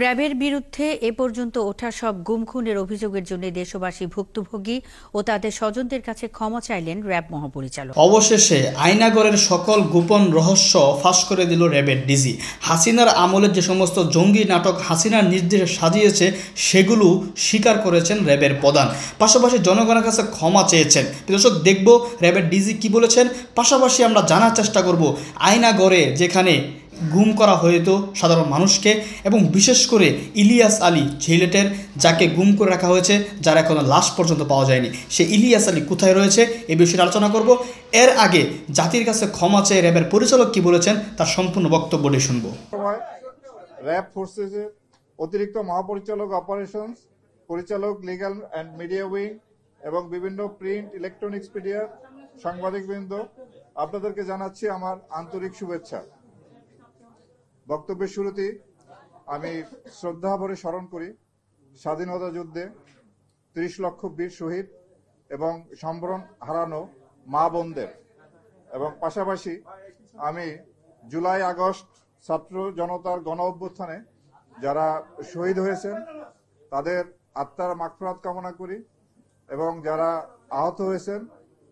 র্যাবের বিরুদ্ধে এ পর্যন্ত ওঠা সব গুম খুনের অভিযোগের জন্য দেশবাসী ভুক্তভোগী ও তাদের স্বজনদের কাছে ক্ষমা চাইলেন র্যাব মহাপরিচালক। অবশেষে আয়নাগরের সকল গোপন রহস্য ফাঁস করে দিল র্যাবের ডিজি। হাসিনার আমলের যে সমস্ত জঙ্গি নাটক হাসিনার নির্দেশে সাজিয়েছে সেগুলো স্বীকার করেছেন র্যাবের প্রধান, পাশাপাশি জনগণের কাছে ক্ষমা চেয়েছেন। দর্শক, দেখব র্যাবের ডিজি কি বলেছেন, পাশাপাশি আমরা জানার চেষ্টা করব আয়নাগরে যেখানে গুম করা হতো সাধারণ মানুষকে, এবং বিশেষ করে ইলিয়াস আলী ছেলেটের যাকে গুম করে রাখা হয়েছে, যার এখনো লাশ পর্যন্ত পাওয়া যায়নি, সে ইলিয়াস আলী কোথায় রয়েছে এই বিষয়ে আলোচনা করব। এর আগে জাতির কাছে ক্ষমা চেয়ে র্যাবের পরিচালক কি বলেছেন তার সম্পূর্ণ বক্তব্যটি শুনব। র্যাব ফোর্সেসের অতিরিক্ত মহাপরিচালক অপারেশনস, পরিচালক লিগ্যাল অ্যান্ড মিডিয়া উইং এবং বিভিন্ন প্রিন্ট ইলেকট্রনিক্স মিডিয়ার সাংবাদিকবৃন্দ, আপনাদেরকে জানাচ্ছি আমার আন্তরিক শুভেচ্ছা। বক্তব্যের শুরুতেই আমি শ্রদ্ধা ভরে স্মরণ করি স্বাধীনতা যুদ্ধে ৩০ লক্ষ বীর শহীদ এবং সম্ভ্রম হারানো মা বোনদের, এবং পাশাপাশি আমি জুলাই আগস্ট ছাত্র জনতার গণ অভ্যুত্থানে যারা শহীদ হয়েছেন তাদের আত্মার মাগফিরাত কামনা করি, এবং যারা আহত হয়েছেন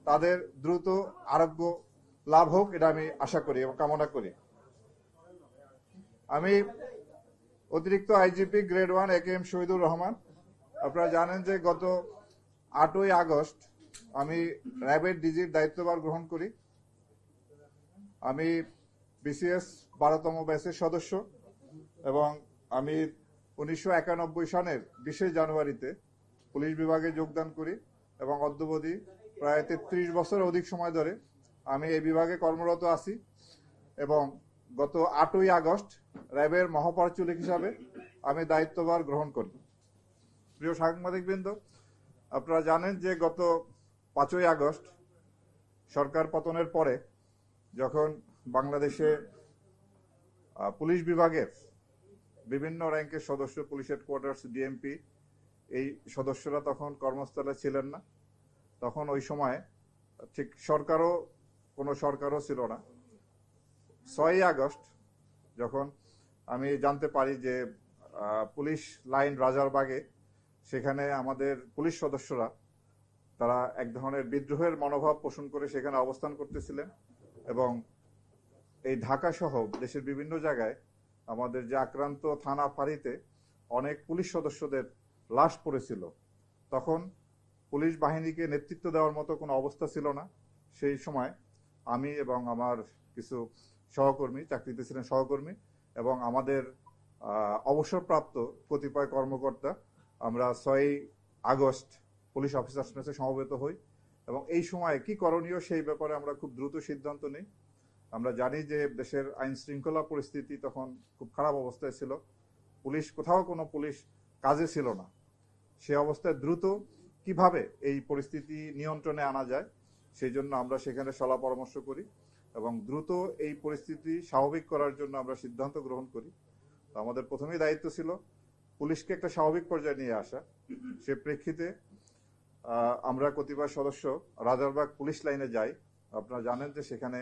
তাদের দ্রুত আরোগ্য লাভ হোক, এটা আমি আশা করি এবং কামনা করি। আমি অতিরিক্ত IGP grade 1 AKM Shahidur Rahman. আপনারা জানেন যে গত 8ই আগস্ট আমি র্যাবের ডিজির দায়িত্বভার গ্রহণ করি। আমি বিসিএস 12তম ব্যাচের সদস্য, এবং আমি 1991 সনের 20 জানুয়ারিতে পুলিশ বিভাগে যোগদান করি, এবং অদ্যাবধি প্রায় 33 বছর অধিক সময় ধরে আমি এই বিভাগে কর্মরত আছি, এবং গত 8ই আগস্ট র্যাবের মহাপরিচালক হিসাবে আমি দায়িত্বভার গ্রহণ করি। প্রিয় সাংবাদিকবৃন্দ, আপনারা জানেন যে গত 5ই আগস্ট সরকার পতনের পরে যখন বাংলাদেশে পুলিশ বিভাগের বিভিন্ন র্যাঙ্কের সদস্য, পুলিশ হেডকোয়ার্টার্স, ডিএমপি, এই সদস্যরা তখন কর্মস্থলে ছিলেন না। তখন ওই সময় ঠিক কোনো সরকারও ছিল না। 6ই আগস্ট যখন আমি জানতে পারি যে পুলিশ লাইন রাজারবাগে সেখানে আমাদের পুলিশ সদস্যরা তারা এক ধরনের বিদ্রোহের মনোভাব পোষণ করে সেখানে অবস্থান করতেছিলেন, এবং এই ঢাকা সহ দেশের বিভিন্ন জায়গায় আমাদের যে আক্রান্ত থানা ফাঁড়িতে অনেক পুলিশ সদস্যদের লাশ পড়েছিল। তখন পুলিশ বাহিনীকে নেতৃত্ব দেওয়ার মতো কোনো অবস্থা ছিল না। সেই সময় আমি এবং আমার কিছু সহকর্মী, চাকরিতে ছিলেন সহকর্মী, এবং আমাদের অবসরপ্রাপ্ত কতিপয় কর্মকর্তা আমরা 6ই আগস্ট পুলিশ অফিসার্স মেসে সমবেত হই, এবং এই সময় কি করণীয় সেই ব্যাপারে আমরা খুব দ্রুত সিদ্ধান্ত নিই। আমরা জানি যে দেশের আইন শৃঙ্খলা পরিস্থিতি তখন খুব খারাপ অবস্থায় ছিল, কোথাও কোনো পুলিশ কাজে ছিল না। সে অবস্থায় দ্রুত কিভাবে এই পরিস্থিতি নিয়ন্ত্রণে আনা যায় সেই জন্য আমরা সেখানে সলা পরামর্শ করি, এবং দ্রুত এই পরিস্থিতি স্বাভাবিক করার জন্য আমরা সিদ্ধান্ত গ্রহণ করি। তো আমাদের প্রথমেই দায়িত্ব ছিল পুলিশকে একটা স্বাভাবিক পর্যায়ে নিয়ে আসা। সে প্রেক্ষিতে আমরা কতিপয় সদস্য রাজারবাগ পুলিশ লাইনে যাই। আপনারা জানেন যে সেখানে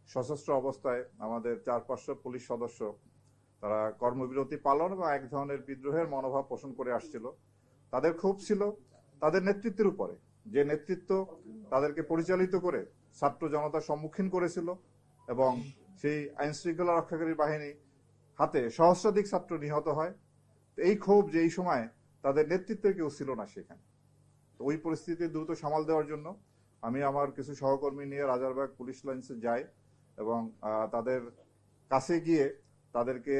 সশস্ত্র অবস্থায় আমাদের 4-500 পুলিশ সদস্য তারা কর্মবিরতি পালন এবং এক ধরনের বিদ্রোহের মনোভাব পোষণ করে আসছিল। তাদের ক্ষোভ ছিল তাদের নেতৃত্বের উপরে, যে নেতৃত্ব তাদেরকে পরিচালিত করে ছাত্র জনতার সম্মুখীন করেছিল, এবং সেই আইন শৃঙ্খলা রক্ষাকারী বাহিনী হাতে সহস্রাধিক ছাত্র নিহত হয়। এই ক্ষোভ যে এই সময় তাদের নেতৃত্বের কেউ ছিল না সেখানে। তো ওই পরিস্থিতি দ্রুত সামাল দেওয়ার জন্য আমি আমার কিছু সহকর্মী নিয়ে রাজারবাগ পুলিশ লাইন্সে যাই, এবং তাদের কাছে গিয়ে তাদেরকে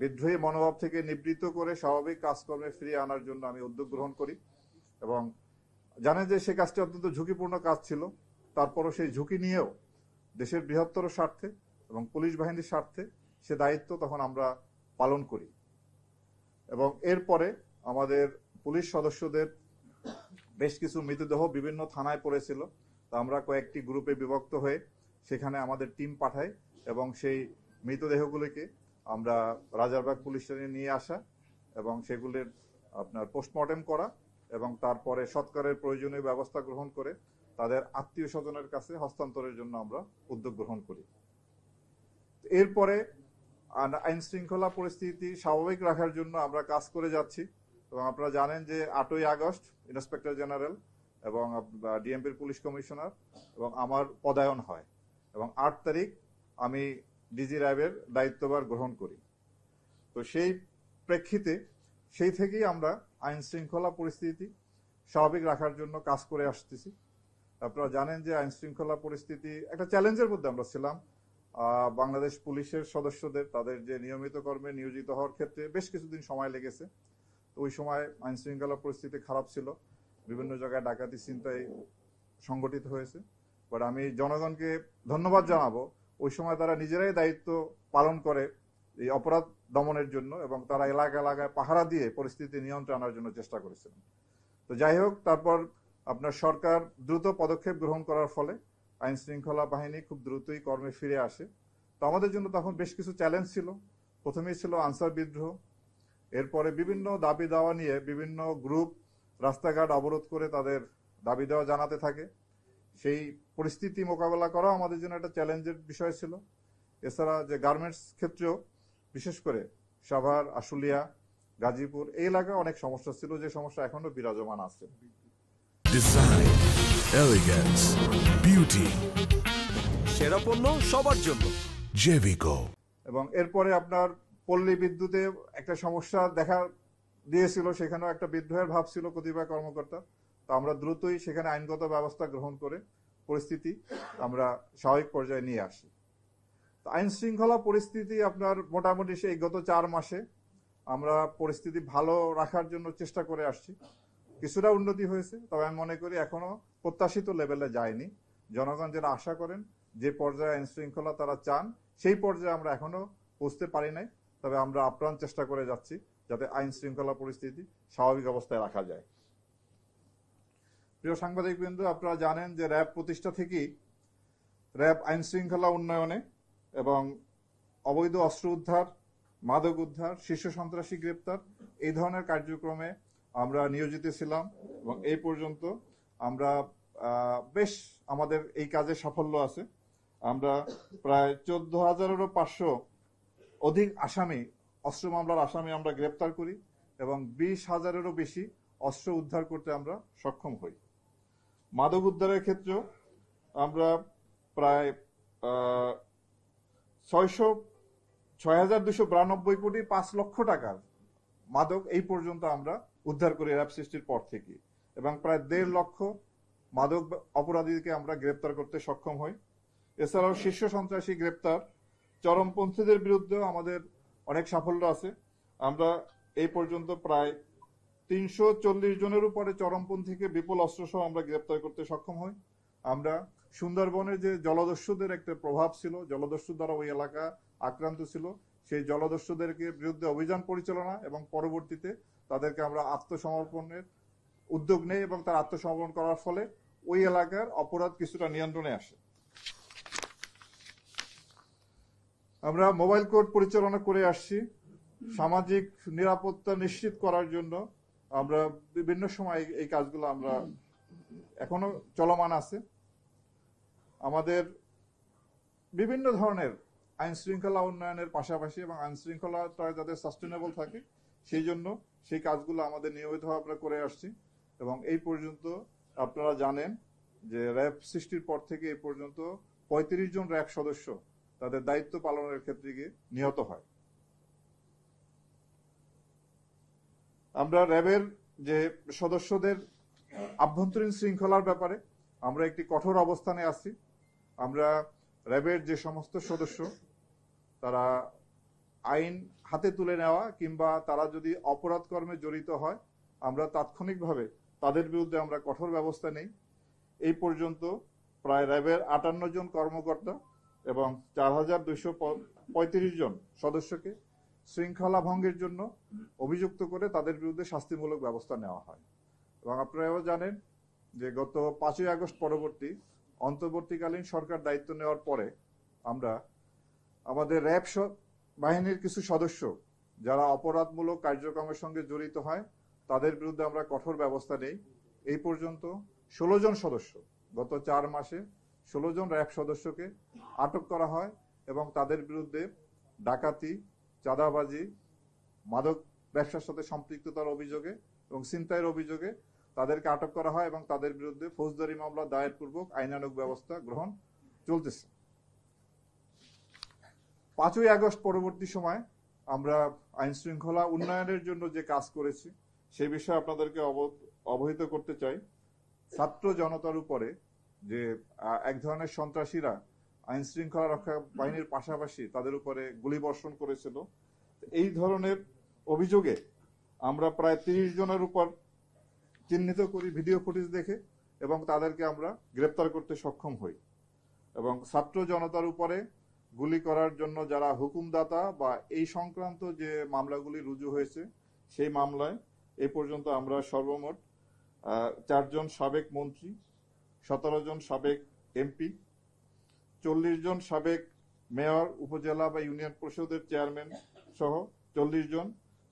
বিদ্রোহী মনোভাব থেকে নিবৃত্ত করে স্বাভাবিক কাজকর্মে ফিরিয়ে আনার জন্য আমি উদ্যোগ গ্রহণ করি। এবং জানেন যে সে কাজটি অত্যন্ত ঝুঁকিপূর্ণ কাজ ছিল, তারপরও সেই ঝুঁকি নিয়েও দেশের বৃহত্তর স্বার্থে এবং পুলিশ বাহিনীর স্বার্থে সে দায়িত্ব তখন আমরা পালন করি। এবং এরপরে আমাদের পুলিশ সদস্যদের বেশ কিছু মৃতদেহ বিভিন্ন থানায় পড়েছিল, তা আমরা কয়েকটি গ্রুপে বিভক্ত হয়ে সেখানে আমাদের টিম পাঠাই, এবং সেই মৃতদেহগুলিকে আমরা রাজারবাগ পুলিশ স্টেশনে নিয়ে আসা এবং সেগুলির আপনার পোস্টমর্টেম করা, এবং তারপরে সৎকারের প্রয়োজনীয় ব্যবস্থা গ্রহণ করে তাদের আত্মীয় স্বজনের কাছে হস্তান্তরের জন্য আমরা উদ্যোগ গ্রহণ করি। এরপরে আইন শৃঙ্খলা পরিস্থিতি স্বাভাবিক রাখার জন্য আমরা কাজ করে যাচ্ছি এবং আপনারা জানেন যে 8ই আগস্ট ইন্সপেক্টর জেনারেল এবং ডিএমপির পুলিশ কমিশনার এবং আমার পদায়ন হয় এবং 8 তারিখ আমি ডিজি র্যাবের দায়িত্বভার গ্রহণ করি। তো সেই প্রেক্ষিতে সেই থেকেই আমরা আইন শৃঙ্খলা পরিস্থিতি স্বাভাবিক রাখার জন্য কাজ করে আসতেছি। আপনারা জানেন যে আইন শৃঙ্খলা পরিস্থিতি একটা চ্যালেঞ্জের মধ্যে আমরা ছিলাম। বাংলাদেশ পুলিশের সদস্যদের তাদের যে নিয়মিত কর্মে নিয়োজিত হওয়ার ক্ষেত্রে বেশ কিছুদিন সময় লেগেছে। তো ওই সময় আইন শৃঙ্খলা পরিস্থিতি খারাপ ছিল, বিভিন্ন জায়গায় ডাকাতি ছিনতাই সংগঠিত হয়েছে। বাট আমি জনগণকে ধন্যবাদ জানাবো, ওই সময় তারা নিজেরাই দায়িত্ব পালন করে এই অপরাধ দমনের জন্য এবং তারা এলাকায় পাহারা দিয়ে পরিস্থিতি নিয়ন্ত্রণে আনার জন্য চেষ্টা করেছিলেন। তো যাই হোক, তারপর আপনার সরকার দ্রুত পদক্ষেপ গ্রহণ করার ফলে আইন শৃঙ্খলা বাহিনী খুব দ্রুতই কর্মে ফিরে আসে। তো আমাদের জন্য তখন বেশ কিছু চ্যালেঞ্জ ছিল। প্রথমেই ছিল আনসার বিদ্রোহ, এরপরে বিভিন্ন দাবি দাওয়া নিয়ে বিভিন্ন গ্রুপ রাস্তাঘাট অবরোধ করে তাদের দাবি দেওয়া জানাতে থাকে। সেই পরিস্থিতি মোকাবেলা করাও আমাদের জন্য একটা চ্যালেঞ্জের বিষয় ছিল। এছাড়া যে গার্মেন্টস ক্ষেত্রেও বিশেষ করে সাভার, আশুলিয়া, গাজীপুর এই এলাকায় অনেক সমস্যা ছিল, যে সমস্যা এখনো বিরাজমান আছে। ডিজাইন, এলিগেন্স, বিউটি, সেরা পণ্য সবার জন্য জেভিকো। এবং এরপরে আপনার পল্লী বিদ্যুতে একটা সমস্যা দেখা দিয়েছিল, সেখানেও একটা বিদ্রোহের ভাব ছিল কতিপয় কর্মকর্তা। তো আমরা দ্রুতই সেখানে আইনগত ব্যবস্থা গ্রহণ করে পরিস্থিতি আমরা স্বাভাবিক পর্যায়ে নিয়ে আসি। তো আইন শৃঙ্খলা পরিস্থিতি আপনার মোটামুটি সেই গত 4 মাসে আমরা পরিস্থিতি ভালো রাখার জন্য চেষ্টা করে আসছি। কিছুটা উন্নতি হয়েছে, তবে আমি মনে করি এখনো প্রত্যাশিত লেভেলে যায়নি। জনগণ যারা আশা করেন যে পর্যায়ে আইন শৃঙ্খলা তারা চান, সেই পর্যায়ে আমরা এখনো পৌঁছতে পারি নাই। তবে আমরা আপ্রাণ চেষ্টা করে যাচ্ছি যাতে আইন শৃঙ্খলা পরিস্থিতি স্বাভাবিক অবস্থায় রাখা যায়। প্রিয় সাংবাদিকবৃন্দ, আপনারা জানেন যে র্যাব প্রতিষ্ঠা থেকেই র্যাব আইন শৃঙ্খলা উন্নয়নে এবং অবৈধ অস্ত্র উদ্ধার, মাদক উদ্ধার, শীর্ষ সন্ত্রাসী গ্রেপ্তার এই ধরনের কার্যক্রমে আমরা নিয়োজিত ছিলাম এবং এই পর্যন্ত আমরা বেশ আমাদের এই কাজে সাফল্য আছে। আমরা প্রায় 14,500 অধিক আসামি, অস্ত্র মামলার আসামি আমরা গ্রেপ্তার করি এবং 20,000-এরও বেশি অস্ত্র উদ্ধার করতে আমরা সক্ষম হই। মাদক উদ্ধারের ক্ষেত্রেও আমরা প্রায় 6,292 কোটি 5 লক্ষ টাকার মাদক এই পর্যন্ত আমরা উদ্ধার করি র্যাব সৃষ্টির পর থেকে, এবং প্রায় 1.5 লক্ষ মাদক অপরাধীকে আমরা গ্রেপ্তার করতে সক্ষম হই। এছাড়াও শীর্ষ সন্ত্রাসী গ্রেপ্তার, চরমপন্থীদের বিরুদ্ধেও আমাদের অনেক সাফল্য আছে। আমরা এই পর্যন্ত প্রায় 340 জনের উপরে চরমপন্থীকে বিপুল অস্ত্রসহ আমরা গ্রেপ্তার করতে সক্ষম হই। আমরা সুন্দরবনে যে জলদস্যুদের একটা প্রভাব ছিল, জলদস্যু দ্বারা ওই এলাকা আক্রান্ত ছিল, সেই জলদস্যুদেরকে বিরুদ্ধে অভিযান পরিচালনা এবং পরবর্তীতে তাদেরকে আমরা আত্মসমর্পণের উদ্যোগ নেই এবং তার আত্মসমর্পণ করার ফলে ওই এলাকার অপরাধ কিছুটা নিয়ন্ত্রণে আসে। আমরা মোবাইল কোর্ট পরিচালনা করে আসছি। সামাজিক নিরাপত্তা নিশ্চিত করার জন্য আমরা বিভিন্ন সময় এই কাজগুলো আমরা এখনো চলমান আছে। আমাদের বিভিন্ন ধরনের আইন শৃঙ্খলা উন্নয়নের পাশাপাশি এবং আইন শৃঙ্খলাটা যাতে সাস্টেনেবল থাকে সেই জন্য সেই কাজগুলো আমাদের নিয়মিতভাবে আমরা করে আসছি। এবং এই পর্যন্ত আপনারা জানেন যে র্যাব সৃষ্টির পর থেকে এই পর্যন্ত 35 জন র্যাব সদস্য তাদের দায়িত্ব পালনের ক্ষেত্রে গিয়ে নিহত হয়। আমরা র্যাবের যে সদস্যদের আভ্যন্তরীণ শৃঙ্খলার ব্যাপারে আমরা একটি কঠোর অবস্থানে আছি। আমরা র্যাবের যে সমস্ত সদস্য তারা আইন হাতে তুলে নেওয়া কিংবা তারা যদি অপরাধ কর্মে জড়িত হয়, আমরা তাৎক্ষণিকভাবে তাদের বিরুদ্ধে আমরা কঠোর ব্যবস্থা নেই। এই পর্যন্ত প্রায় র্যাবের 58 জন কর্মকর্তা এবং 4,235 জন সদস্যকে শৃঙ্খলা ভঙ্গের জন্য অভিযুক্ত করে তাদের বিরুদ্ধে শাস্তিমূলক ব্যবস্থা নেওয়া হয়। এবং আপনারাও জানেন যে গত 5ই আগস্ট পরবর্তী অন্তর্বর্তীকালীন সরকার দায়িত্ব নেওয়ার পরে আমরা আমাদের র্যাব বাহিনীর কিছু সদস্য যারা অপরাধমূলক কার্যক্রমের সঙ্গে জড়িত হয় তাদের বিরুদ্ধে আমরা কঠোর ব্যবস্থা নেই। এই পর্যন্ত 16 জন সদস্য, গত 4 মাসে 16 জন র্যাব সদস্যকে আটক করা হয় এবং তাদের বিরুদ্ধে ডাকাতি, চাঁদাবাজি, মাদক ব্যবসার সাথে সম্পৃক্ততার অভিযোগে এবং ছিনতাইয়ের অভিযোগে তাদেরকে আটক করা হয় এবং তাদের বিরুদ্ধে ফৌজদারি মামলা দায়ের পূর্বক আইনানুগ ব্যবস্থা গ্রহণ চলতেছে। 5ই আগস্ট পরবর্তী সময় আমরা আইন শৃঙ্খলা উন্নয়নের জন্য যে কাজ করেছি সেই বিষয়ে আপনাদেরকে অবহিত করতে চাই। ছাত্র জনতার উপরে যে এক ধরনের সন্ত্রাসীরা আইন শৃঙ্খলা রক্ষা বাহিনীর পাশাপাশি তাদের উপরে গুলিবর্ষণ করেছিল, এই ধরনের অভিযোগে আমরা প্রায় 30 জনের উপর চিহ্নিত করি ভিডিও ফুটেজ দেখে এবং তাদেরকে আমরা গ্রেপ্তার করতে সক্ষম হই। এবং ছাত্র জনতার উপরে গুলি করার জন্য যারা হুকুমদাতা বা এই সংক্রান্ত যে মামলাগুলি রুজু হয়েছে সেই মামলায় এ পর্যন্ত আমরা সর্বমোট 4 জন সাবেক মন্ত্রী, 17 জন সাবেক এমপি, 40 জন সাবেক মেয়র, উপজেলা বা ইউনিয়ন পরিষদের চেয়ারম্যান সহ 40 জন,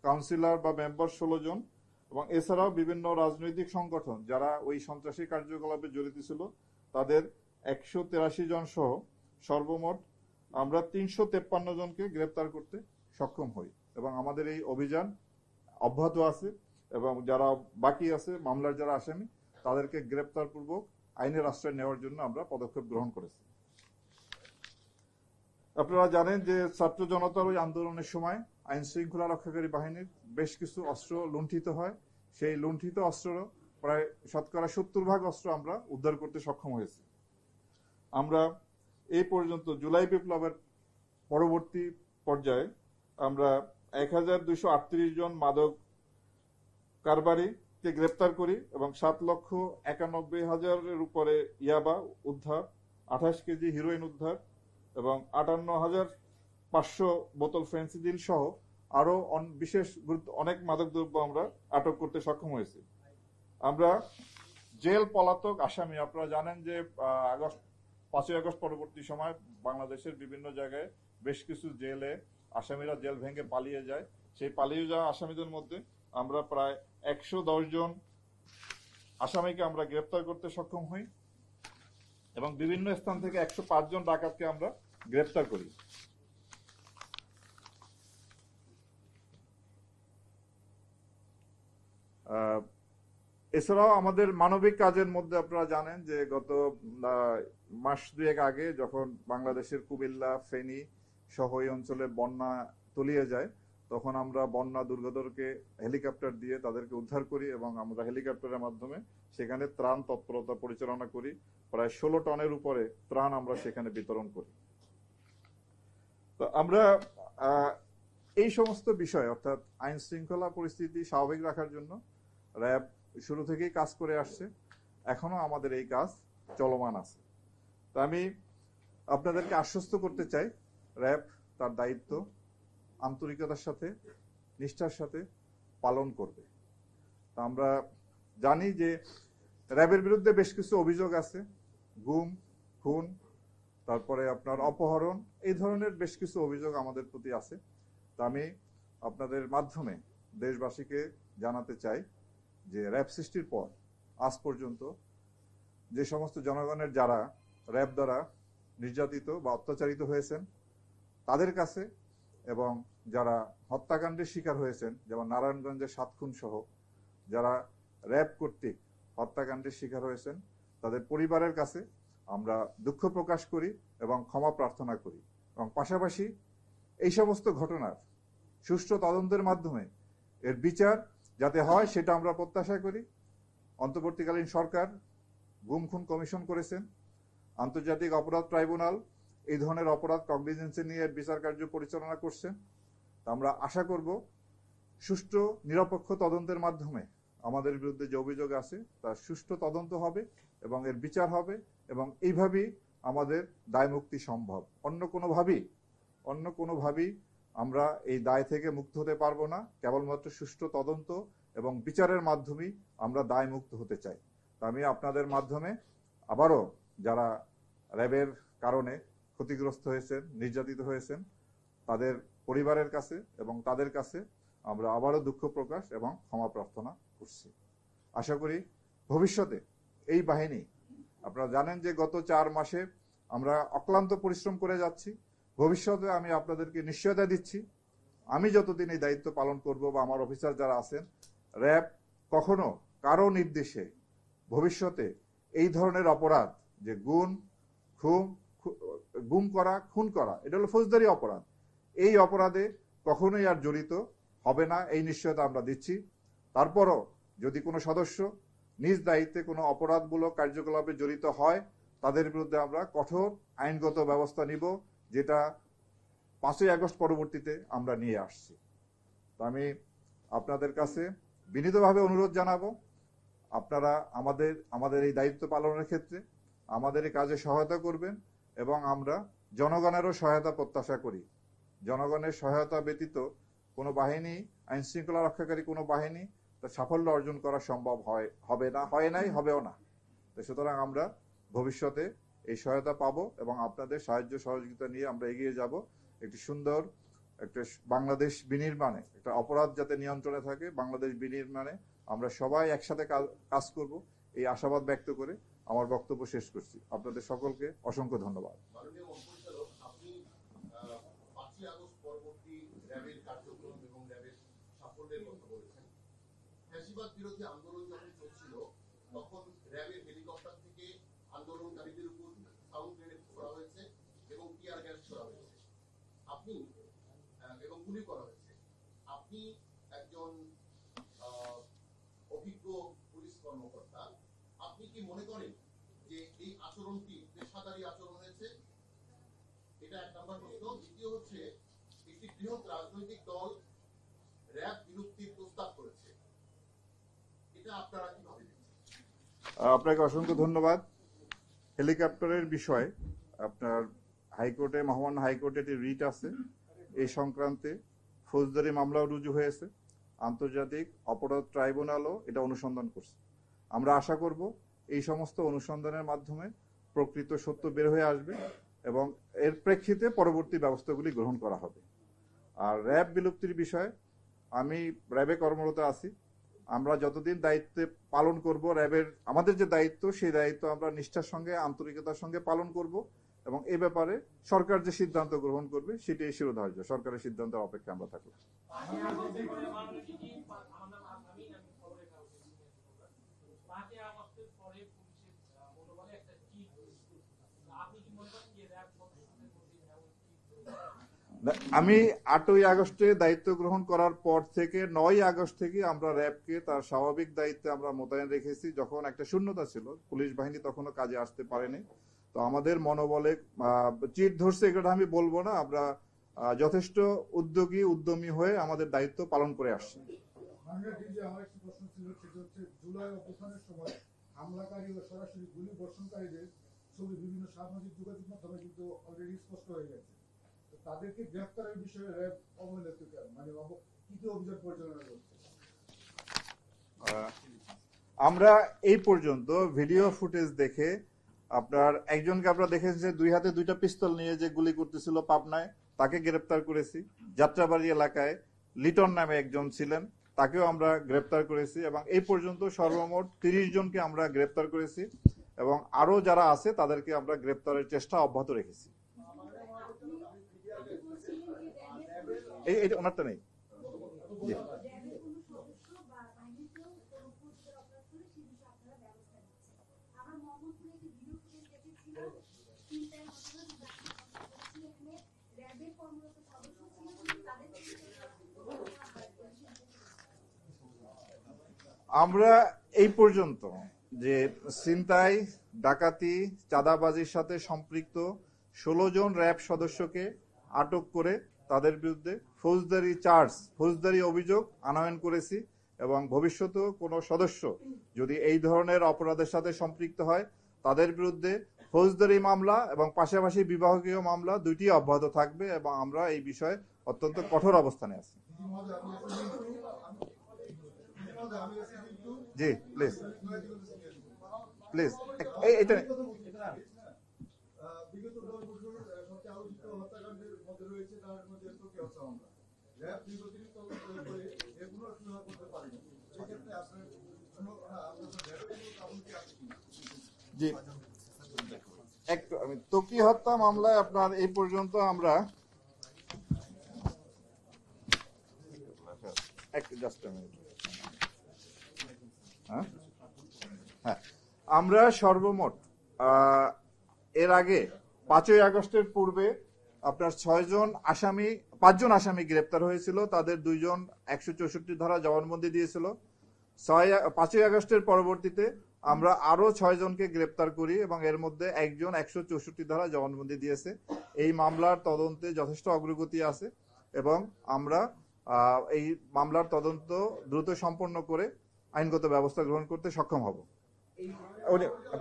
কাউন্সিলর বা মেম্বার 16 জন এবং এছাড়াও বিভিন্ন রাজনৈতিক সংগঠন যারা ওই সন্ত্রাসী কার্যকলাপে জড়িত ছিল তাদের 183 জন সহ সর্বমোট আমরা 353 জনকে গ্রেপ্তার করতে সক্ষম হই এবং আমাদের এই অভিযান অব্যাহত আছে এবং যারা বাকি আছে মামলার যারা আসামি তাদেরকে গ্রেপ্তার পূর্বক আইনের আশ্রয় নেওয়ার জন্য আমরা পদক্ষেপ গ্রহণ করেছি। আপনারা জানেন যে ছাত্র জনতার ওই আন্দোলনের সময় আইন শৃঙ্খলা রক্ষাকারী বাহিনীর বেশ কিছু অস্ত্র লুণ্ঠিত হয়। সেই লুণ্ঠিত অস্ত্র প্রায় 70% অস্ত্র আমরা উদ্ধার করতে সক্ষম হয়েছি। আমরা এই পর্যন্ত জুলাই বিপ্লবের পরবর্তী পর্যায়ে আমরা 1238 জন মাদক কারবারিকে গ্রেপ্তার করি এবং 7,91,000-এর উপরে ইয়াবা উদ্ধার, 28 কেজি হিরোইন উদ্ধার এবং 58,500 বোতল ফেন্সিডিল সহ আরো বিশেষ অনেক মাদকদ্রব্য আমরা আটক করতে সক্ষম হয়েছি। আমরা জেল পলাতক আসামি, আপনারা জানেন যে 5ই আগস্ট পরবর্তী সময় বাংলাদেশের বিভিন্ন জায়গায় বেশ কিছু জেলে আসামিরা জেল ভেঙে পালিয়ে যায়। সেই পালিয়ে যাওয়া আসামিদের মধ্যে আমরা প্রায় 110 জন আসামিকে আমরা গ্রেপ্তার করতে সক্ষম হই এবং বিভিন্ন স্থান থেকে 105 জন ডাকাতকে আমরা গ্রেপ্তার করি। এছাড়াও আমাদের মানবিক কাজের মধ্যে আপনারা জানেন যে গত মাস 2 আগে যখন বাংলাদেশের কুমিল্লা, ফেনী সহ এই অঞ্চলে বন্যা তলিয়ে যায় তখন আমরা বন্যা দুর্গতকে হেলিকপ্টার দিয়ে তাদেরকে উদ্ধার করি এবং আমরা হেলিকপ্টারের মাধ্যমে সেখানে ত্রাণ তৎপরতা পরিচালনা করি। প্রায় 16 টনের উপরে ত্রাণ আমরা সেখানে বিতরণ করি। তো আমরা এই সমস্ত বিষয় অর্থাৎ আইন শৃঙ্খলা পরিস্থিতি স্বাভাবিক রাখার জন্য র্যাব শুরু থেকেই কাজ করে আসছে, এখনো আমাদের এই কাজ চলমান আছে। তা আমি আপনাদেরকে আশ্বস্ত করতে চাই র্যাব তার দায়িত্ব আন্তরিকতার সাথে নিষ্ঠার সাথে পালন করবে। তা আমরা জানি যে র্যাবের বিরুদ্ধে বেশ কিছু অভিযোগ আছে, গুম, খুন, তারপরে আপনার অপহরণ, এই ধরনের বেশ কিছু অভিযোগ আমাদের প্রতি আছে। তা আমি আপনাদের মাধ্যমে দেশবাসীকে জানাতে চাই যে র্যাব সৃষ্টির পর আজ পর্যন্ত যে সমস্ত জনগণের যারা র্যাব দ্বারা নির্যাতিত বা অত্যাচারিত হয়েছেন তাদের কাছে এবং যারা হত্যাকাণ্ডের শিকার হয়েছেন যেমন নারায়ণগঞ্জের 7 খুন সহ যারা র্যাব কর্তৃক হত্যাকাণ্ডের শিকার হয়েছেন তাদের পরিবারের কাছে আমরা দুঃখ প্রকাশ করি এবং ক্ষমা প্রার্থনা করি এবং পাশাপাশি এই সমস্ত ঘটনার সুষ্ঠু তদন্তের মাধ্যমে এর বিচার যাতে হয় সেটা আমরা প্রত্যাশা করি। অন্তর্বর্তীকালীন সরকার গুম খুন কমিশন করেছেন, আন্তর্জাতিক অপরাধ ট্রাইব্যুনাল এই ধরনের অপরাধ কগনিজেন্সে নিয়ে বিচার কার্য পরিচালনা করছেন। আমরা আশা করব সুষ্ঠু নিরপেক্ষ তদন্তের মাধ্যমে আমাদের বিরুদ্ধে যে অভিযোগ আছে তার সুষ্ঠু তদন্ত হবে এবং এর বিচার হবে এবং এইভাবেই আমাদের দায় মুক্তি সম্ভব। অন্য কোনোভাবেই আমরা এই দায় থেকে মুক্ত হতে পারবো না। কেবলমাত্র সুষ্ঠু তদন্ত এবং বিচারের মাধ্যমেই আমরা দায় মুক্ত হতে চাই। তা আমি আপনাদের মাধ্যমে আবারও যারা র্যাবের কারণে ক্ষতিগ্রস্ত হয়েছেন, নির্যাতিত হয়েছেন তাদের পরিবারের কাছে এবং তাদের কাছে আমরা আবারও দুঃখ প্রকাশ এবং ক্ষমা প্রার্থনা করছি। আশা করি ভবিষ্যতে এই বাহিনী, আপনারা জানেন যে গত 4 মাসে আমরা অক্লান্ত পরিশ্রম করে যাচ্ছি, ভবিষ্যতে আমি আপনাদেরকে নিশ্চয়তা দিচ্ছি, আমি যতদিন এই দায়িত্ব পালন করব বা আমার অফিসার যারা আছেন, র্যাব কখনো কারো নির্দেশে ভবিষ্যতে এই ধরনের অপরাধ, যে গুম করা, খুন করা, এটা হলো ফৌজদারি অপরাধ, এই অপরাধে কখনোই আর জড়িত হবে না, এই নিশ্চয়তা আমরা দিচ্ছি। তারপরও যদি কোনো সদস্য নিজ দায়িত্বে কোনো অপরাধমূলক কার্যকলাপে জড়িত হয়, তাদের বিরুদ্ধে আমরা কঠোর আইনগত ব্যবস্থা নিব, যেটা 5ই আগস্ট পরবর্তীতে আমরা নিয়ে আসছি। তো আমি আপনাদের কাছে বিনীতভাবে অনুরোধ জানাবো, আপনারা আমাদের এই দায়িত্ব পালনের ক্ষেত্রে আমাদের এই কাজে সহায়তা করবেন, এবং আমরা জনগণেরও সহায়তা প্রত্যাশা করি। জনগণের সহায়তা ব্যতীত কোনো বাহিনী, আইন শৃঙ্খলা রক্ষাকারী কোনো বাহিনী তার সাফল্য অর্জন করা সম্ভব হবে না, হয় নাই, হবেও না। তো সুতরাং আমরা ভবিষ্যতে এই সহায়তা পাবো এবং আপনাদের সাহায্য সহযোগিতা নিয়ে আমরা এগিয়ে যাব একটি সুন্দর একটা বাংলাদেশ বিনির্মাণে, একটা অপরাধ যাতে নিয়ন্ত্রণে থাকে, বাংলাদেশ বিনির্মাণে আমরা সবাই একসাথে কাজ করব, এই আশাবাদ ব্যক্ত করে আমার বক্তব্য শেষ করছি। আপনাদের সকলকে অসংখ্য ধন্যবাদ। ফ্যাসিবাদ বিরোধী আন্দোলন যখন চলছিল, তখন র্যাবের হেলিকপ্টার থেকে আন্দোলনকারীদের উপর সাউন্ড গ্রেনেড ছোড়া হয়েছে এবং টিয়ার গ্যাস ছোড়া হয়েছে, আপনি এবং গুলি করা হয়েছে। আপনি একজন অভিজ্ঞ পুলিশ কর্মকর্তা, আপনি কি মনে করেন যে এই আচরণটি পেশাদারী আচরণ হয়েছে? এটা 1 নম্বর প্রশ্ন। দ্বিতীয় হচ্ছে, একটি বৃহৎ রাজনৈতিক দল র্যাব বিলুপ্তির প্রস্তাব করেছে, এটা আপনারা কিভাবে দেখছেন? আপনাকে অসংখ্য ধন্যবাদ। হেলিকপ্টারের বিষয়ে আপনার হাইকোর্টে, মহামান্য হাইকোর্টে একটি রিট আছে, এই সংক্রান্তে ফৌজদারি মামলাও রুজু হয়েছে, আন্তর্জাতিক অপরাধ ট্রাইব্যুনালও এটা অনুসন্ধান করছে। আমরা আশা করব এই সমস্ত অনুসন্ধানের মাধ্যমে প্রকৃত সত্য বের হয়ে আসবে এবং এর প্রেক্ষিতে পরবর্তী ব্যবস্থাগুলি গ্রহণ করা হবে। আর র্যাব বিলুপ্তির বিষয়ে আমি র্যাবে কর্মরত আছি, আমরা যতদিন দায়িত্বে পালন করব, র্যাবের আমাদের যে দায়িত্ব, সেই দায়িত্ব আমরা নিষ্ঠার সঙ্গে, আন্তরিকতার সঙ্গে পালন করব এবং এ ব্যাপারে সরকার যে সিদ্ধান্ত গ্রহণ করবে সেটাই শিরোধার্য। সরকারের সিদ্ধান্তের অপেক্ষা আমরা থাকবো। আমি 8ই আগস্টে দায়িত্ব গ্রহণ করার পর থেকে 9ই আগস্ট থেকে আমরা র্যাবকে তার স্বাভাবিক দায়িত্বে আমরা মোতায়েন রেখেছি। যখন একটা শূন্যতা ছিল, পুলিশ বাহিনী তখনও কাজে আসতে পারেনি, তো আমাদের মনোবলে চিট ধরছে এটা আমি বলবো না, আমরা যথেষ্ট উদ্যমী হয়ে আমাদের দায়িত্ব পালন করে আসছি। আমার একটি প্রশ্ন ছিল, সেটা হচ্ছে জুলাই অভ্যুত্থানের সময় হামলাকারী ও সরাসরি গুলি বর্ষণকারীদের ছবি বিভিন্ন সামাজিক যোগাযোগ মাধ্যমে কিন্তু অলরেডি স্পষ্ট হয়ে গেছে। তাদেরকে গ্রেফতারের বিষয়ে র্যাব অবহেলিত মানে কি অভিযান পরিচালনা করছে? আমরা এই পর্যন্ত ভিডিও ফুটেজ দেখে আপনার একজনকে আপনারা দেখেছেন যে 2 হাতে 2টা পিস্তল নিয়ে যে গুলি করতেছিল পাবনায়, তাকে গ্রেফতার করেছি। যাত্রাবাড়ি এলাকায় লিটন নামে একজন ছিলেন, তাকেও আমরা গ্রেফতার করেছি এবং এই পর্যন্ত সর্বমোট 30 জনকে আমরা গ্রেফতার করেছি এবং আরো যারা আছে তাদেরকে আমরা গ্রেফতারের চেষ্টা অব্যাহত রেখেছি। এটা ওনারটা নেই। আমরা এই পর্যন্ত যে ছিনতাই, ডাকাতি, চাঁদাবাজির সাথে সম্পৃক্ত 16 জন র্যাব সদস্যকে আটক করে তাদের বিরুদ্ধে ফৌজদারি অভিযোগ আনয়ন করেছি এবং ভবিষ্যতেও কোনো সদস্য যদি এই ধরনের অপরাধের সাথে সম্পৃক্ত হয়, তাদের বিরুদ্ধে ফৌজদারি মামলা এবং পাশাপাশি বিভাগীয় মামলা দুইটি অব্যাহত থাকবে এবং আমরা এই বিষয়ে অত্যন্ত কঠোর অবস্থানে আছি। জি প্লিজ এটা বিগত 10 বছর সবচেয়ে আলোচিত হত্যাকাণ্ডের মধ্যে রয়েছে, তার মধ্যে তোকে হত্যা মামলা। র্যাব দীর্ঘদিন তদন্ত করে এর কোনো সমাধান করতে পারেনি। সেক্ষেত্রে আপনার জি আমি তকি হত্যা মামলায় আপনার এই পর্যন্ত আমরা আমরা সর্বমোট এর আগে 5ই আগস্টের পূর্বে আপনার 5জন আসামি গ্রেপ্তার হয়েছিল। তাদের 2জন 164 ধারা জবানবন্দি দিয়েছিল। 5ই আগস্টের পরবর্তীতে আমরা আরো 6 জনকে গ্রেপ্তার করি এবং এর মধ্যে একজন 164 ধারা জবানবন্দি দিয়েছে। এই মামলার তদন্তে যথেষ্ট অগ্রগতি আছে এবং আমরা এই মামলার তদন্ত দ্রুত সম্পন্ন করে আইনগত ব্যবস্থা গ্রহণ করতে সক্ষম হব।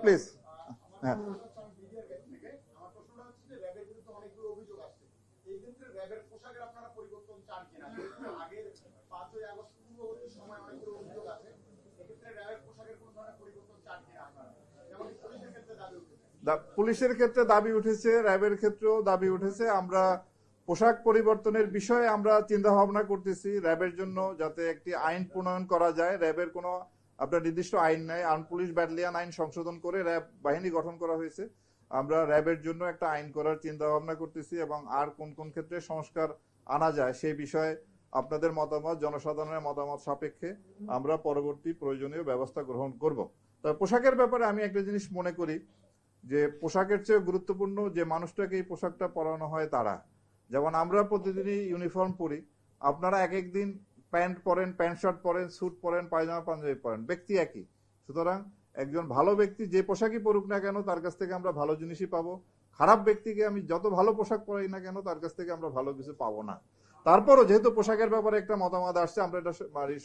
প্লিজ। হ্যাঁ, পুলিশের ক্ষেত্রে দাবি উঠেছে, র্যাবের ক্ষেত্রেও দাবি উঠেছে। আমরা পোশাক পরিবর্তনের বিষয়ে আমরা চিন্তা ভাবনা করতেছি র্যাবের জন্য, যাতে একটি আইন প্রণয়ন করা যায়। র্যাবের কোনো আপনার নির্দিষ্ট আইন নাই, আর্ম পুলিশ ব্যাটালিয়ন আইন সংশোধন করে র্যাব বাহিনী গঠন করা হয়েছে। আমরা র্যাবের জন্য একটা আইন করার চিন্তা ভাবনা করতেছি এবং আর কোন কোন ক্ষেত্রে সংস্কার আনা যায় সেই বিষয়ে আপনাদের মতামত, জনসাধারণের মতামত সাপেক্ষে আমরা পরবর্তী প্রয়োজনীয় ব্যবস্থা গ্রহণ করব। তবে পোশাকের ব্যাপারে আমি একটা জিনিস মনে করি যে পোশাকের চেয়ে গুরুত্বপূর্ণ যে মানুষটাকে এই পোশাকটা পরানো হয় তারা। যেমন আমরা প্রতিদিনই ইউনিফর্ম পরি, আপনারা এক এক দিন প্যান্ট পরেন, প্যান্ট শার্ট পরেন, স্যুট পরেন, পায়জামা পাঞ্জাবি পরেন, ব্যক্তি একই। সুতরাং একজন ভালো ব্যক্তি যে পোশাকই পরুক না কেন তার কাছ থেকে আমরা ভালো জিনিসই পাবো। খারাপ ব্যক্তিকে আমি যত ভালো পোশাক পরাই না কেন তার কাছ থেকে আমরা ভালো কিছু পাবো না। তারপরও যেহেতু পোশাকের ব্যাপারে একটা মতামত আসছে, আমরা এটা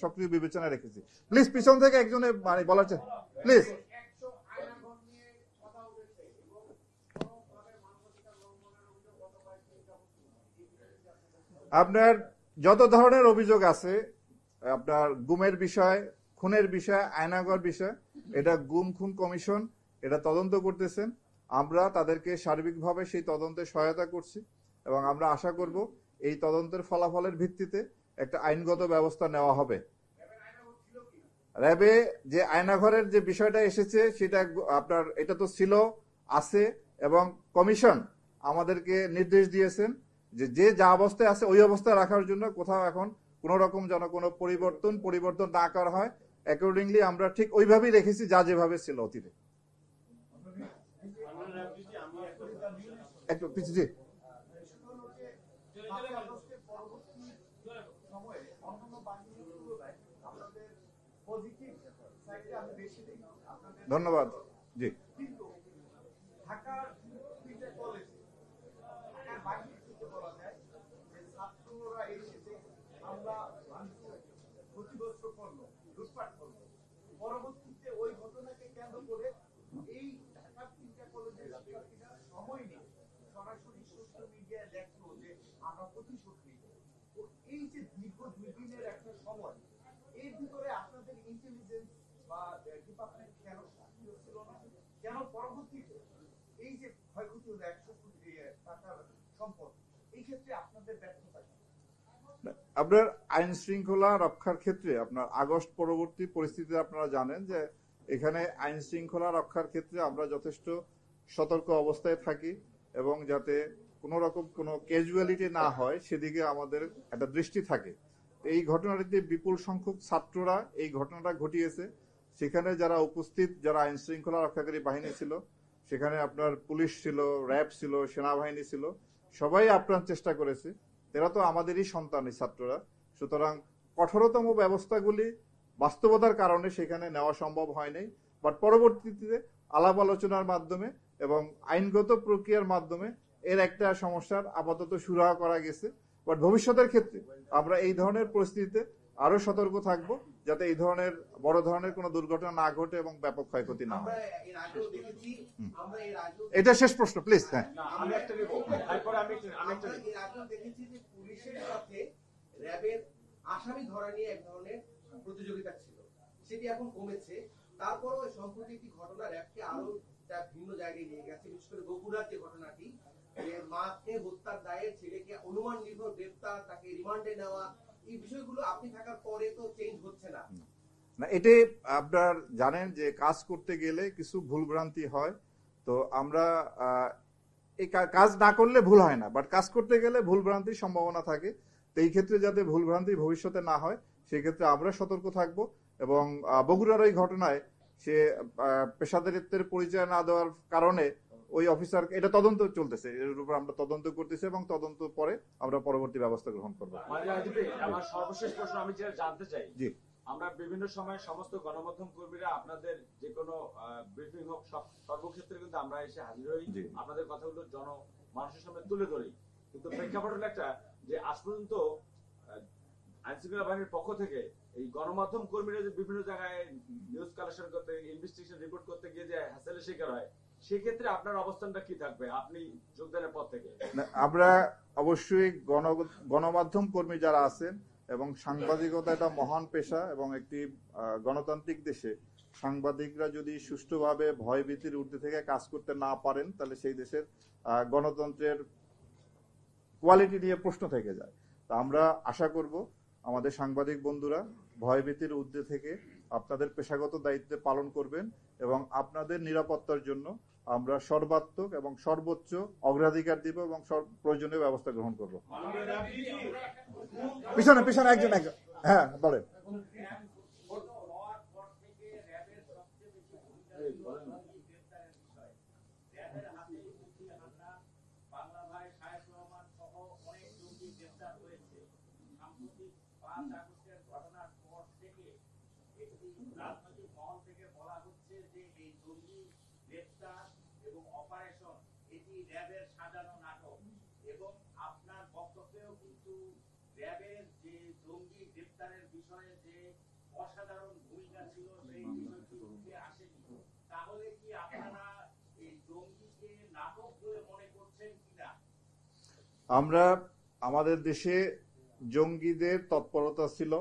সক্রিয় বিবেচনায় রেখেছি। প্লিজ পিছন থেকে একজনে বলার চাই, প্লিজ। আপনার যত ধরনের অভিযোগ আছে, আপনার গুমের বিষয়, খুনের বিষয়, আয়নাঘর বিষয়, এটা গুম খুন কমিশন এটা তদন্ত করতেছেন। আমরা তাদেরকে সার্বিকভাবে সেই তদন্তে সহায়তা করছি এবং আমরা আশা করব এই তদন্তের ফলাফলের ভিত্তিতে একটা আইনগত ব্যবস্থা নেওয়া হবে। র্যাবে যে আয়নাঘরের যে বিষয়টা এসেছে সেটা আপনার এটা তো ছিল, আছে, এবং কমিশন আমাদেরকে নির্দেশ দিয়েছেন যে যে যা অবস্থায় আছে ওই অবস্থায় রাখার জন্য, কোথাও এখন কোন রকম যেন কোনো পরিবর্তন না করা হয়। অ্যাকর্ডিংলি আমরা ঠিক ওইভাবেই রেখেছি যা যেভাবে ছিল অতীতে। একটু পিছিয়ে ধন্যবাদ। জি, পরবর্তীতে ওই ঘটনাকে কেন্দ্র করে এই ঢাকার 3টা কলেজের শিক্ষার্থীরা সময় নিয়ে সরাসরি সোশ্যাল মিডিয়ায় লেখলো যে আমরা প্রতিশোধ নিব। তো এই যে দীর্ঘ 2 দিনের একটা সময়, এর ভিতরে আপনাদের ইন্টেলিজেন্স বা ডিপার্টমেন্ট কেন সক্রিয় ছিল না? কেন পরবর্তীতে এই যে ক্ষয়ক্ষতি হলো 100 কোটি টাকার সম্পদ, এই ক্ষেত্রে আপনাদের ব্যর্থতা? আপনার আইন শৃঙ্খলা রক্ষার ক্ষেত্রে আপনার আগস্ট পরবর্তী পরিস্থিতিতে আপনারা জানেন যে এখানে আইন শৃঙ্খলা রক্ষার ক্ষেত্রে আমরা যথেষ্ট সতর্ক অবস্থায় থাকি এবং যাতে কোনো রকম কোনো ক্যাজুয়ালিটি না হয় সেদিকে আমাদের একটা দৃষ্টি থাকে। এই ঘটনাটিতে বিপুল সংখ্যক ছাত্ররা এই ঘটনাটা ঘটিয়েছে। সেখানে যারা উপস্থিত, যারা আইন শৃঙ্খলা রক্ষাকারী বাহিনী ছিল, সেখানে আপনার পুলিশ ছিল, র্যাব ছিল, সেনাবাহিনী ছিল, সবাই আপ্রাণ চেষ্টা করেছে। এরা তো আমাদেরই সন্তান এই ছাত্ররা। সুতরাং কঠোরতম ব্যবস্থাগুলি বাস্তবতার কারণে সেখানে নেওয়া সম্ভব হয় নাই, বাট পরবর্তীতে আলাপ আলোচনার মাধ্যমে এবং আইনগত প্রক্রিয়ার মাধ্যমে এর একটা সমস্যার আপাতত সুরাহা করা গেছে। বাট ভবিষ্যতের ক্ষেত্রে আমরা এই ধরনের পরিস্থিতিতে আরো সতর্ক থাকব যাতে এই ধরনের বড় ধরনের কোনো দুর্ঘটনা না ঘটে এবং ব্যাপক ক্ষয়ক্ষতি না হয়। এটা শেষ প্রশ্ন, প্লিজ। হ্যাঁ, পুলিশের সাথে র্যাবের আসামি ধরা নিয়ে এক ধরনের প্রতিযোগিতা ছিল, সেটি এখন কমেছে। তারপরও সম্প্রতি একটি ঘটনা র্যাবকে আরো ভিন্ন জায়গায় নিয়ে গেছে, বিশেষ করে বগুড়ার যে ঘটনাটি, মাকে হত্যার দায়ে ছেলেকে অনুমান নির্ভর গ্রেফতার, তাকে রিমান্ডে নেওয়া, এই বিষয়গুলো আপনি থাকার পরে তো চেঞ্জ হচ্ছে না। না, এটি আপনার জানেন যে কাজ করতে গেলে কিছু ভুলভ্রান্তি হয়। তো আমরা এই কাজ না করলে ভুল হয় না, বাট কাজ করতে গেলে ভুল ভ্রান্তির সম্ভাবনা থাকে। তো এই ক্ষেত্রে যাতে ভুল ভ্রান্তি ভবিষ্যতে না হয় সেই ক্ষেত্রে আমরা সতর্ক থাকব। এবং বগুড়ার ওই ঘটনায় সে পেশাদারিত্বের পরিচয় না দেওয়ার কারণে ওই অফিসার, এটা তদন্ত চলতেছে, এর উপর আমরা তদন্ত করতেছি এবং তদন্ত পরে আমরা পরবর্তী ব্যবস্থা গ্রহণ করবো। আমার সর্বশেষ প্রশ্ন আমি যেটা জানতে চাই, জি, আমরা বিভিন্ন সময় সমস্ত গণমাধ্যম কর্মীরা আপনাদের যে কোনো ব্রিফিং হোক সর্বক্ষেত্রে কিন্তু আমরা এসে হাজির হই, আপনাদের কথাগুলো মানুষের সামনে তুলে ধরি। কিন্তু প্রেক্ষাপট হলো একটা যে আজ পর্যন্ত আইনশৃঙ্খলা বাহিনীর পক্ষ থেকে এই গণমাধ্যম কর্মীরা যে বিভিন্ন জায়গায় নিউজ কালেকশন করতে, ইনভেস্টিগেশন রিপোর্ট করতে গিয়ে যে হ্যাসেলের শিকার হয়, সেক্ষেত্রে আপনার অবস্থানটা কি থাকবে আপনি যোগদানের পর থেকে? আমরা অবশ্যই গণমাধ্যম কর্মী যারা আছেন, এবং সাংবাদিকতা একটা মহান পেশা, এবং একটি গণতান্ত্রিক দেশে সাংবাদিকরা যদি সুষ্ঠুভাবে ভয়ভীতির ঊর্ধ্বে থেকে কাজ করতে না পারেন তাহলে সেই দেশের গণতন্ত্রের কোয়ালিটি নিয়ে প্রশ্ন থেকে যায়। তা আমরা আশা করব আমাদের সাংবাদিক বন্ধুরা ভয়ভীতির ঊর্ধ্বে থেকে আপনাদের পেশাগত দায়িত্ব পালন করবেন, এবং আপনাদের নিরাপত্তার জন্য আমরা সর্বাত্মক এবং সর্বোচ্চ অগ্রাধিকার দিব এবং প্রয়োজনীয় ব্যবস্থা গ্রহণ করব। পিছনে পিছনে একজন হ্যাঁ বলেন। অসাধারণ ভূমিকা ছিল সেই বিষয়টি উঠে আসেনি, তাহলে কি আপনারা এই জঙ্গিকে নাটক বলে মনে করছেন কিনা? আমরা আমাদের দেশে জঙ্গিদের তৎপরতা ছিল,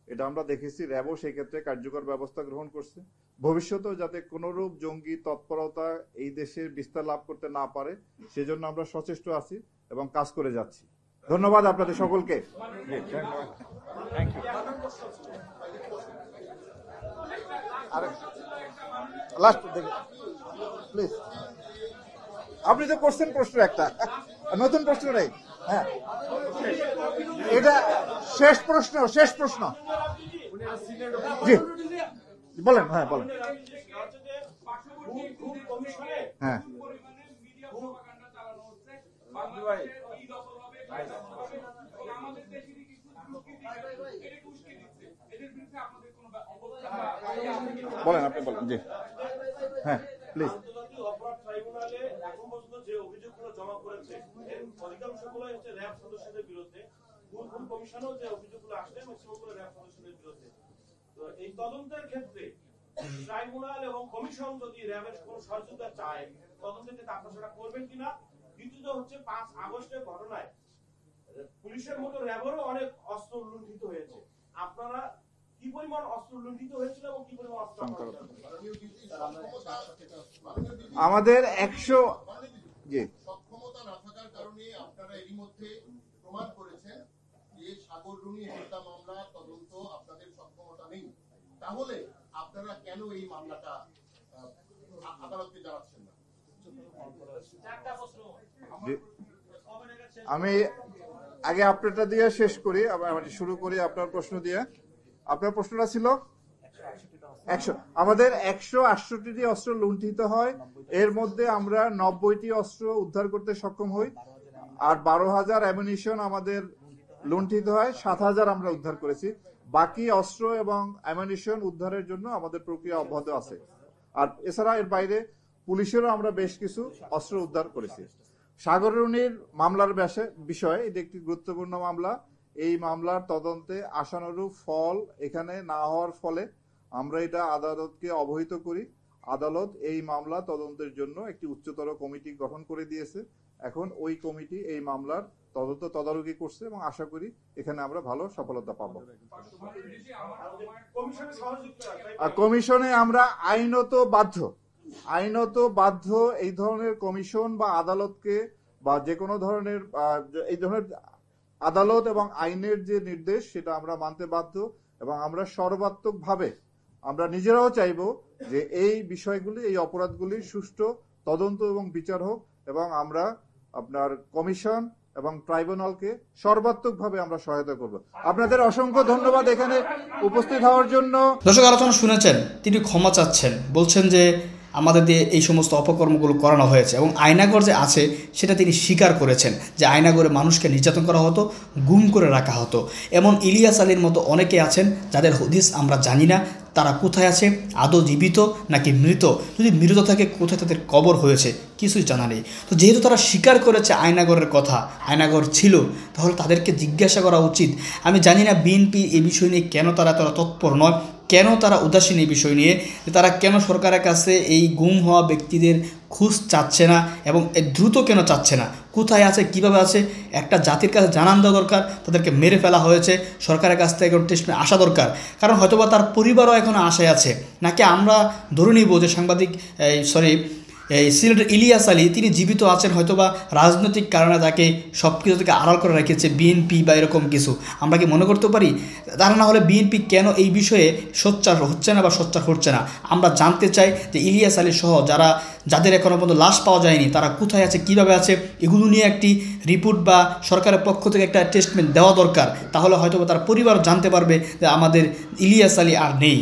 এটা আমরা দেখেছি। র্যাবও সেই ক্ষেত্রে কার্যকর ব্যবস্থা গ্রহণ করছে। ভবিষ্যতেও যাতে কোনরূপ জঙ্গি তৎপরতা এই দেশের বিস্তার লাভ করতে না পারে সেজন্য আমরা সচেষ্ট আছি এবং কাজ করে যাচ্ছি। ধন্যবাদ আপনাদের সকলকে। লাস্ট প্লিজ, আপনি তো করছেন প্রশ্ন, একটা নতুন প্রশ্ন নেই। হ্যাঁ, এটা শেষ প্রশ্ন, শেষ প্রশ্ন। জি বলেন। হ্যাঁ বলেন। হ্যাঁ, বলেন, আপনি বলেন। জি হ্যাঁ প্লিজ। অপরাধ ট্রাইব্যুনালে এখন পর্যন্ত যে অভিযোগগুলো জমা করেছে এর অধিকাংশগুলো হচ্ছে র্যাব সদস্যদের বিরুদ্ধে। ভুল কমিশনও যে অভিযোগগুলো আসছে ম্যাক্সিমামগুলো র্যাব সদস্যদের বিরুদ্ধে। তো এই তদন্তের ক্ষেত্রে ট্রাইব্যুনাল এবং কমিশন যদি র্যাবের কোন সহযোগিতা চায় তদন্তের ক্ষেত্রে আপনারা সেটা করবেন কিনা? দ্বিতীয়ত হচ্ছে 5 আগস্টের ঘটনায় পুলিশের মতো র্যাবেরও অনেক অস্ত্র লুণ্ঠিত হয়েছে, আপনারা কি পরিমাণ অস্ত্র লুণ্ঠিত হয়েছিল এবং কি পরিমাণ অস্ত্র? আমাদের 100 সক্ষমতা না থাকার কারণে আপনারা এরই মধ্যে প্রমাণ করেছেন যে সাগররুনি হত্যা মামলা তদন্ত আপনাদের সক্ষমতা নেই। তাহলে আপনারা কেন এই মামলাটা আদালতকে জানাচ্ছেন না? আমি আগে আপনারটা দিয়ে শেষ করি, শুরু করি আপনার প্রশ্ন দিয়ে। আপনার প্রশ্নটা ছিল 100, আমাদের 168টি অস্ত্র লুণ্ঠিত হয়, এর মধ্যে আমরা 90টি অস্ত্র উদ্ধার করতে সক্ষম হই, আর 12,000 অ্যামিনিশন আমাদের লুণ্ঠিত হয়, 7,000 আমরা উদ্ধার করেছি। বাকি অস্ত্র এবং অ্যামিনিশন উদ্ধারের জন্য আমাদের প্রক্রিয়া অব্যাহত আছে। আর এছাড়া এর বাইরে পুলিশেরও আমরা বেশ কিছু অস্ত্র উদ্ধার করেছি। সাগররুনির মামলার বিষয়ে এটি একটি গুরুত্বপূর্ণ মামলা। এই মামলার তদন্তে আশানুরূপ ফল এখানে না হওয়ার ফলে আমরা এটা আদালতকে অবহিত করি। আদালত এই মামলা তদন্তের জন্য একটি উচ্চতর কমিটি গঠন করে দিয়েছে। এখন ওই কমিটি এই মামলার তদারকি করছে এবং আশা করি এখানে আমরা ভালো সফলতা পাবো। কমিশনে আমরা আইনত বাধ্য এই ধরনের কমিশন বা আদালতকে বা যে কোনো ধরনের এই ধরনের আদালত এবং আইনের যে নির্দেশ সেটা আমরা মানতে বাধ্য, এবং আমরা সর্বাত্মকভাবে আমরা নিজেরাও চাইবো যে এই বিষয়গুলি, এই অপরাধগুলির সুষ্ঠু তদন্ত এবং বিচার হোক এবং আমরা আপনার কমিশন এবং ট্রাইব্যুনালকে সর্বাত্মকভাবে আমরা সহায়তা করব। আপনাদের অসংখ্য ধন্যবাদ এখানে উপস্থিত হওয়ার জন্য। দর্শক আলোচনা শুনেছেন, তিনি ক্ষমা চাচ্ছেন, বলছেন যে আমাদের দিয়ে এই সমস্ত অপকর্মগুলো করানো হয়েছে এবং আয়নাঘর যে আছে সেটা তিনি স্বীকার করেছেন যে আয়নাঘরে মানুষকে নির্যাতন করা হতো, গুম করে রাখা হতো। এমন ইলিয়াস আলীর মতো অনেকে আছেন যাদের হদিস আমরা জানি না, তারা কোথায় আছে, আদৌ জীবিত নাকি মৃত, যদি মৃত থাকে কোথায় তাদের কবর হয়েছে কিছুই জানা নেই। তো যেহেতু তারা স্বীকার করেছে আয়নাঘরের কথা, আয়নাঘর ছিল, তাহলে তাদেরকে জিজ্ঞাসা করা উচিত। আমি জানি না বিএনপি এই বিষয় নিয়ে কেন তারা তৎপর নয়, কেন তারা উদাসীন এই বিষয় নিয়ে, তারা কেন সরকারের কাছে এই গুম হওয়া ব্যক্তিদের খোঁজ চাচ্ছে না এবং দ্রুত কেন চাচ্ছে না, কোথায় আছে, কিভাবে আছে, একটা জাতির কাছে জানান দেওয়া দরকার। তাদেরকে মেরে ফেলা হয়েছে, সরকারের কাছ থেকে টেস্টমেন্ট আসা দরকার, কারণ হয়তোবা তার পরিবারও এখনও আশায় আছে। নাকি আমরা ধরে নিব যে সাংবাদিক এই সিলেটের ইলিয়াস আলী তিনি জীবিত আছেন, হয়তোবা রাজনৈতিক কারণে তাকে সব কিছু থেকে আড়াল করে রেখেছে বিএনপি বা এরকম কিছু, আমরা কি মনে করতে পারি? তারা না হলে বিএনপি কেন এই বিষয়ে সোচ্চার হচ্ছে না বা সোচ্চার হচ্ছে না? আমরা জানতে চাই যে ইলিয়াস আলী সহ যাদের এখনও পর্যন্ত লাশ পাওয়া যায়নি তারা কোথায় আছে, কিভাবে আছে, এগুলো নিয়ে একটি রিপোর্ট বা সরকারের পক্ষ থেকে একটা স্টেটমেন্ট দেওয়া দরকার। তাহলে হয়তোবা তার পরিবার জানতে পারবে যে আমাদের ইলিয়াস আলী আর নেই।